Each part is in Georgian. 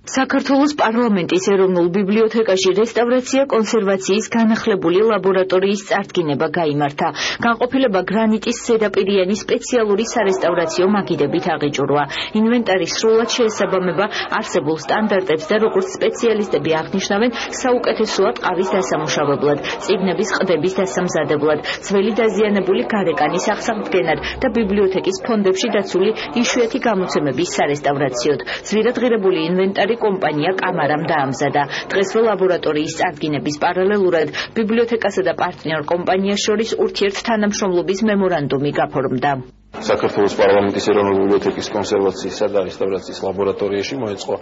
საქართველოს პარლამენტის ეროვნულ ბიბლიოთეკაში რესტავრაცია კონსერვაციის განახლებული ლაბორატორიის წარდგინება გაიმართა. განყოფილება გრანიტის ზედაპირიანი სპეციალური სარესტავრაციო მაგიდებით აღიჭურვა. ინვენტარი სრულად შეესაბამება არსებულ სტანდარტებს და როგორც სპეციალისტები აღნიშნავენ, საუკეთესოა ტყავის დასამუშავებლად, წიგნების ყდების დასამზადებლად, ძველი დაზიანებული გარეკანის აღსადგენად და ბიბლიოთეკის ფონდებში დაცული იშვიათი გამოცემების სარესტავრაციოდ. ძვირადღირებული ინვენტარი კომპანია კამარამ დაამზადა. დღესვე ლაბორატორიის წარდგინების პარალელურად ბიბლიოთეკასა და პარტნიორ კომპანიას შორის ურთიერთთანამშრომლობის მემორანდუმი გაფორმდა. საქართველოს პარლამენტის ეროვნული ბიბლიოთეკის კონსერვაციისა და რესტავრაციის ლაბორატორიაში მოეწყო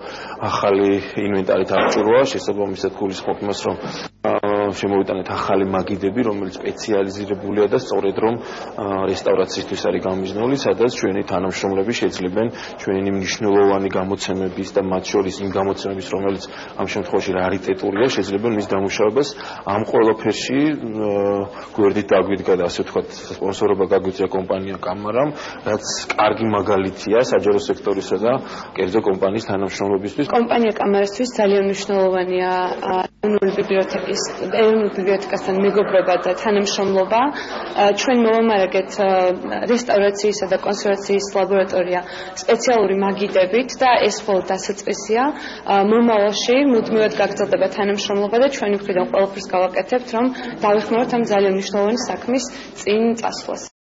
ახალი ინვენტარით აღჭურვა, შესაბამისად გულისხმობ იმას, რომ შემოვიტანეთ ახალი მაგიდები, რომელიც სპეციალიზირებულია და სწორედ რომ რესტავრაციისთვის არის გამიზნული, სადაც ჩვენი თანამშრომლები შეძლებენ ჩვენი მნიშვნელოვანი გამოცემების და მათ შორის იმ გამოცემების, რომელიც ამ შემთხვევაში რარიტეტულია, შეძლებენ მის დამუშავებას. ამ ყველაფერში გვერდით დაგვიდგა და ასე ვთქვათ, სპონსორობა გაგვიწია კომპანია კამარამ, რაც კარგი მაგალითია საჯარო სექტორისა და კერძო კომპანიის თანამშრომლობისთვის. კომპანია კამარისთვის ძალიან მნიშვნელოვანია ეროვნული ბიბლიოთეკასთან მეგობრობა და თანამშრომლობა. ჩვენ მოვამარაგეთ რესტავრაციისა და კონსერვაციის ლაბორატორია სპეციალური მაგიდებით და ეს მხოლოდ დასაწყისია. მომავალში მუდმივად გაგრძელდება თანამშრომლობა და ჩვენი მხრიდან ყველაფერს გავაკეთებთ, რომ დავეხმაროთ ამ ძალიან მნიშვნელოვანი საქმის წინ წასვლას.